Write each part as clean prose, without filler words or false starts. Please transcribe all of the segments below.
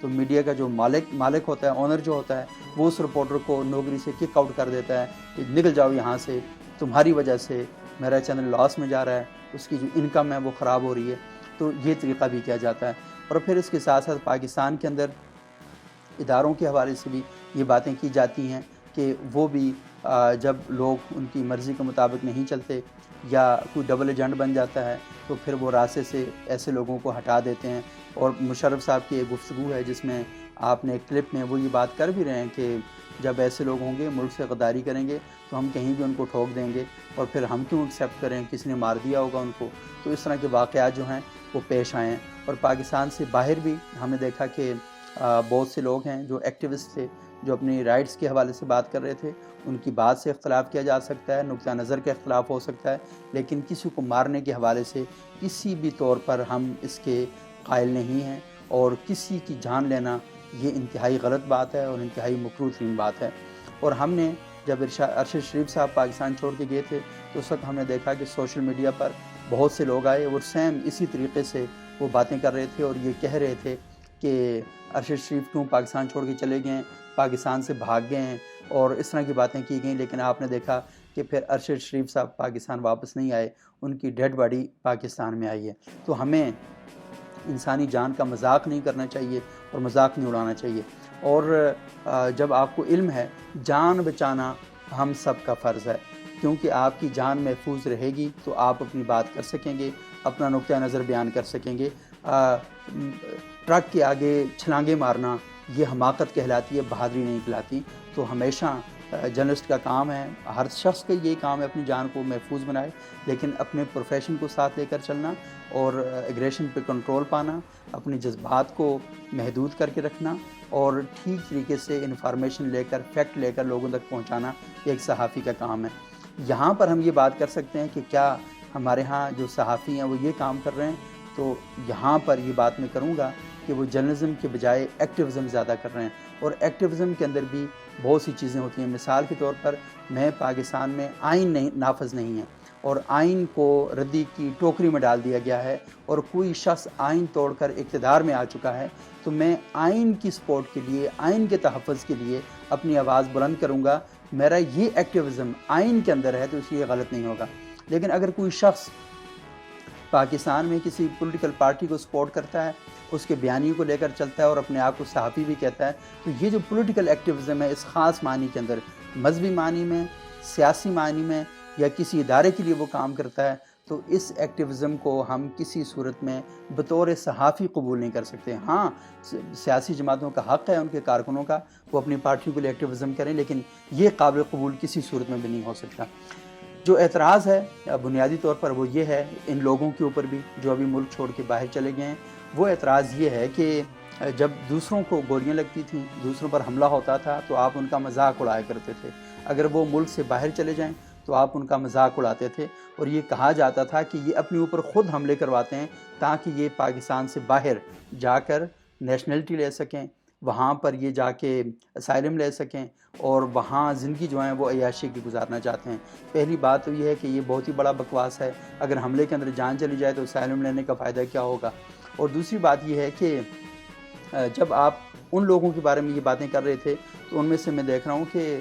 تو میڈیا کا جو مالک ہوتا ہے، آنر جو ہوتا ہے، وہ اس رپورٹر کو نوکری سے کک آؤٹ کر دیتا ہے کہ نکل جاؤ یہاں سے، تمہاری وجہ سے میرا چینل لاس میں جا رہا ہے، اس کی جو انکم ہے وہ خراب ہو رہی ہے۔ تو یہ طریقہ بھی کیا جاتا ہے۔ اور پھر اس کے ساتھ ساتھ پاکستان کے اندر اداروں کے حوالے سے بھی یہ باتیں کی جاتی ہیں کہ وہ بھی جب لوگ ان کی مرضی کے مطابق نہیں چلتے یا کوئی ڈبل ایجنٹ بن جاتا ہے تو پھر وہ راستے سے ایسے لوگوں کو ہٹا دیتے ہیں۔ اور مشرف صاحب کی ایک گفتگو ہے جس میں آپ نے ایک کلپ میں وہ یہ بات کر بھی رہے ہیں کہ جب ایسے لوگ ہوں گے ملک سے غداری کریں گے تو ہم کہیں بھی ان کو ٹھوک دیں گے، اور پھر ہم کیوں ایکسیپٹ کریں، کسی نے مار دیا ہوگا ان کو۔ تو اس طرح کے واقعات جو ہیں وہ پیش آئے ہیں۔ اور پاکستان سے باہر بھی ہم نے دیکھا کہ بہت سے لوگ ہیں جو ایکٹیوسٹ تھے، جو اپنی رائٹس کے حوالے سے بات کر رہے تھے، ان کی بات سے اختلاف کیا جا سکتا ہے، نقطہ نظر کا اختلاف ہو سکتا ہے، لیکن کسی کو مارنے کے حوالے سے کسی بھی طور پر ہم اس کے قائل نہیں ہیں، اور کسی کی جان لینا یہ انتہائی غلط بات ہے اور انتہائی مکروہ ترین بات ہے۔ اور ہم نے جب ارشد شریف صاحب پاکستان چھوڑ کے گئے تھے تو اس وقت ہم نے دیکھا کہ سوشل میڈیا پر بہت سے لوگ آئے اور سیم اسی طریقے سے وہ باتیں کر رہے تھے اور یہ کہہ رہے تھے کہ ارشد شریف کیوں پاکستان چھوڑ کے چلے گئے ہیں، پاکستان سے بھاگ گئے ہیں، اور اس طرح کی باتیں کی گئیں۔ لیکن آپ نے دیکھا کہ پھر ارشد شریف صاحب پاکستان واپس نہیں آئے، ان کی ڈیڈ باڈی پاکستان میں آئی ہے۔ تو ہمیں انسانی جان کا مذاق نہیں کرنا چاہیے اور مذاق نہیں اڑانا چاہیے۔ اور جب آپ کو علم ہے، جان بچانا ہم سب کا فرض ہے، کیونکہ آپ کی جان محفوظ رہے گی تو آپ اپنی بات کر سکیں گے، اپنا نقطہ نظر بیان کر سکیں گے۔ ٹرک کے آگے چھلانگے مارنا یہ حماقت کہلاتی ہے، بہادری نہیں کہلاتی۔ تو ہمیشہ جرنلسٹ کا کام ہے، ہر شخص کا یہ کام ہے اپنی جان کو محفوظ بنائے، لیکن اپنے پروفیشن کو ساتھ لے کر چلنا اور ایگریشن پہ کنٹرول پانا، اپنے جذبات کو محدود کر کے رکھنا، اور ٹھیک طریقے سے انفارمیشن لے کر، فیکٹ لے کر لوگوں تک پہنچانا یہ ایک صحافی کا کام ہے۔ یہاں پر ہم یہ بات کر سکتے ہیں کہ کیا ہمارے ہاں جو صحافی ہیں وہ یہ کام کر رہے ہیں، تو یہاں پر یہ بات میں کروں گا کہ وہ جرنلزم کے بجائے ایکٹیوزم زیادہ کر رہے ہیں، اور ایکٹیوزم کے اندر بھی بہت سی چیزیں ہوتی ہیں۔ مثال کے طور پر میں پاکستان میں آئین نافذ نہیں ہے، اور آئین کو ردی کی ٹوکری میں ڈال دیا گیا ہے، اور کوئی شخص آئین توڑ کر اقتدار میں آ چکا ہے، تو میں آئین کی سپورٹ کے لیے، آئین کے تحفظ کے لیے اپنی آواز بلند کروں گا۔ میرا یہ ایکٹیوزم آئین کے اندر ہے تو اس لیے غلط نہیں ہوگا۔ لیکن اگر کوئی شخص پاکستان میں کسی پولیٹیکل پارٹی کو سپورٹ کرتا ہے، اس کے بیانیوں کو لے کر چلتا ہے اور اپنے آپ کو صحافی بھی کہتا ہے، تو یہ جو پولیٹیکل ایکٹیوزم ہے اس خاص معنی کے اندر، مذہبی معنی میں، سیاسی معنی میں، یا کسی ادارے کے لیے وہ کام کرتا ہے، تو اس ایکٹیوزم کو ہم کسی صورت میں بطور صحافی قبول نہیں کر سکتے۔ ہاں، سیاسی جماعتوں کا حق ہے، ان کے کارکنوں کا، وہ اپنی پارٹیوں کے لیے ایکٹیوزم کریں، لیکن یہ قابل قبول کسی صورت میں بھی نہیں ہو سکتا۔ جو اعتراض ہے بنیادی طور پر وہ یہ ہے ان لوگوں کے اوپر بھی جو ابھی ملک چھوڑ کے باہر چلے گئے ہیں، وہ اعتراض یہ ہے کہ جب دوسروں کو گولیاں لگتی تھیں، دوسروں پر حملہ ہوتا تھا تو آپ ان کا مذاق اڑایا کرتے تھے، اگر وہ ملک سے باہر چلے جائیں تو آپ ان کا مذاق اڑاتے تھے، اور یہ کہا جاتا تھا کہ یہ اپنے اوپر خود حملے کرواتے ہیں تاکہ یہ پاکستان سے باہر جا کر نیشنلٹی لے سکیں، وہاں پر یہ جا کے اسائلم لے سکیں، اور وہاں زندگی جو ہیں وہ عیاشی کی گزارنا چاہتے ہیں۔ پہلی بات تو یہ ہے کہ یہ بہت ہی بڑا بکواس ہے، اگر حملے کے اندر جان چلی جائے تو اسائلم لینے کا فائدہ کیا ہوگا۔ اور دوسری بات یہ ہے کہ جب آپ ان لوگوں کے بارے میں یہ باتیں کر رہے تھے تو ان میں سے میں دیکھ رہا ہوں کہ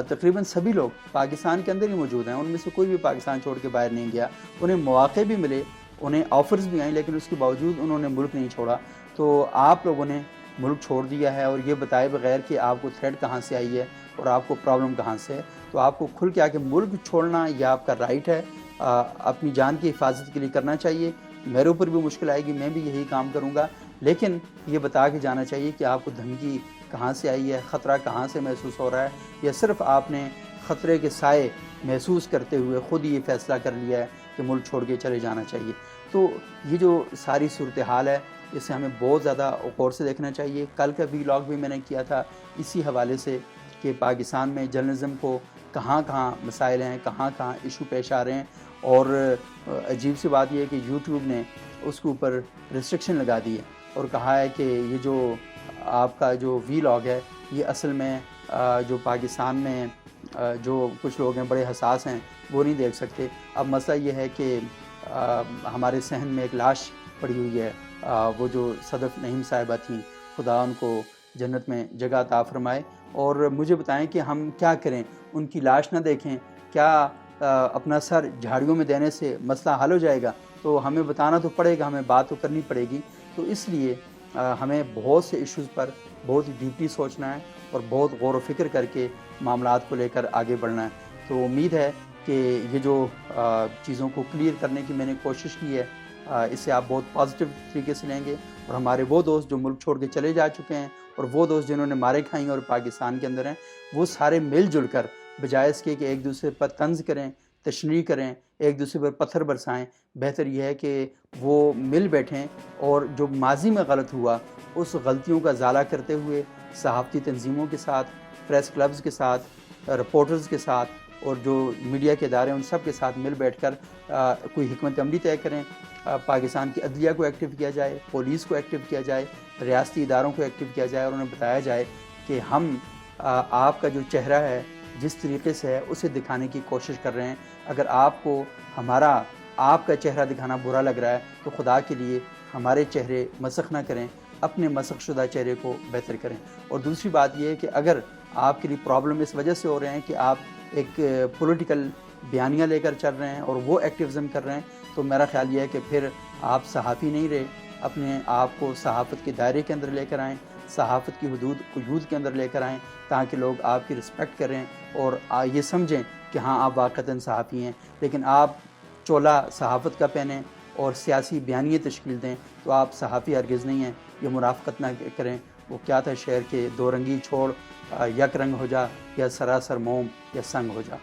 تقریباً سبھی لوگ پاکستان کے اندر ہی موجود ہیں، ان میں سے کوئی بھی پاکستان چھوڑ کے باہر نہیں گیا، انہیں مواقع بھی ملے، انہیں آفرز بھی آئیں، لیکن اس کے باوجود انہوں نے ملک نہیں چھوڑا۔ تو آپ لوگوں نے ملک چھوڑ دیا ہے، اور یہ بتائے بغیر کہ آپ کو تھریٹ کہاں سے آئی ہے اور آپ کو پرابلم کہاں سے ہے، تو آپ کو کھل کے آ کے ملک چھوڑنا یہ آپ کا رائٹ ہے، اپنی جان کی حفاظت کے لیے کرنا چاہیے۔ میرے اوپر بھی مشکل آئے گی، میں بھی یہی کام کروں گا، لیکن یہ بتا کے جانا چاہیے کہ آپ کو دھمکی کہاں سے آئی ہے، خطرہ کہاں سے محسوس ہو رہا ہے، یا صرف آپ نے خطرے کے سائے محسوس کرتے ہوئے خود ہی یہ فیصلہ کر لیا ہے کہ ملک چھوڑ کے چلے جانا چاہیے۔ تو یہ جو ساری صورتحال ہے اسے ہمیں بہت زیادہ غور سے دیکھنا چاہیے۔ کل کا ویلاگ بھی میں نے کیا تھا اسی حوالے سے کہ پاکستان میں جرنلزم کو کہاں کہاں مسائل ہیں، کہاں کہاں ایشو پیش آ رہے ہیں، اور عجیب سی بات یہ ہے کہ یوٹیوب نے اس کے اوپر ریسٹرکشن لگا دی ہے اور کہا ہے کہ یہ جو آپ کا جو ویلاگ ہے یہ اصل میں جو پاکستان میں جو کچھ لوگ ہیں بڑے حساس ہیں وہ نہیں دیکھ سکتے۔ اب مسئلہ یہ ہے کہ ہمارے صحن میں ایک لاش پڑی ہوئی ہے۔ وہ جو صدف نعیم صاحبہ تھیں، خدا ان کو جنت میں جگہ عطا فرمائے، اور مجھے بتائیں کہ ہم کیا کریں؟ ان کی لاش نہ دیکھیں؟ کیا اپنا سر جھاڑیوں میں دینے سے مسئلہ حل ہو جائے گا؟ تو ہمیں بتانا تو پڑے گا، ہمیں بات تو کرنی پڑے گی۔ تو اس لیے ہمیں بہت سے ایشوز پر بہت ڈیپلی سوچنا ہے اور بہت غور و فکر کر کے معاملات کو لے کر آگے بڑھنا ہے۔ تو امید ہے کہ یہ جو چیزوں کو کلیئر کرنے کی میں نے کوشش کی ہے، اسے آپ بہت پازیٹیو طریقے سے لیں گے، اور ہمارے وہ دوست جو ملک چھوڑ کے چلے جا چکے ہیں، اور وہ دوست جنہوں نے مارے کھائیں اور پاکستان کے اندر ہیں، وہ سارے مل جل کر بجائے اس کے کہ ایک دوسرے پر طنز کریں، تشنیع کریں، ایک دوسرے پر پتھر برسائیں، بہتر یہ ہے کہ وہ مل بیٹھیں اور جو ماضی میں غلط ہوا اس غلطیوں کا ازالہ کرتے ہوئے صحافتی تنظیموں کے ساتھ، پریس کلبز کے ساتھ، رپورٹرز کے ساتھ، اور جو میڈیا کے ادارے ہیں ان سب کے ساتھ مل بیٹھ کر کوئی حکمت عملی طے کریں۔ پاکستان کی عدلیہ کو ایکٹیو کیا جائے، پولیس کو ایکٹیو کیا جائے، ریاستی اداروں کو ایکٹیو کیا جائے، اور انہیں بتایا جائے کہ ہم آپ کا جو چہرہ ہے جس طریقے سے ہے اسے دکھانے کی کوشش کر رہے ہیں۔ اگر آپ کو آپ کا چہرہ دکھانا برا لگ رہا ہے تو خدا کے لیے ہمارے چہرے مسخ نہ کریں، اپنے مسخ شدہ چہرے کو بہتر کریں۔ اور دوسری بات یہ ہے کہ اگر آپ کے لیے پرابلم اس وجہ سے ہو رہے ہیں کہ آپ ایک پولیٹیکل بیانیہ لے کر چل رہے ہیں اور وہ ایکٹیوزم کر رہے ہیں، تو میرا خیال یہ ہے کہ پھر آپ صحافی نہیں رہے، اپنے آپ کو صحافت کے دائرے کے اندر لے کر آئیں، صحافت کی حدود قیود کے اندر لے کر آئیں، تاکہ لوگ آپ کی رسپیکٹ کریں اور یہ سمجھیں کہ ہاں آپ واقعتاً صحافی ہیں۔ لیکن آپ چولا صحافت کا پہنیں اور سیاسی بیانیے تشکیل دیں تو آپ صحافی ہرگز نہیں ہیں۔ یہ مرافقت نہ کریں۔ وہ کیا تھا شعر کے، دو رنگی چھوڑ یک رنگ ہو جا، یا سراسر موم یا سنگ ہو جا۔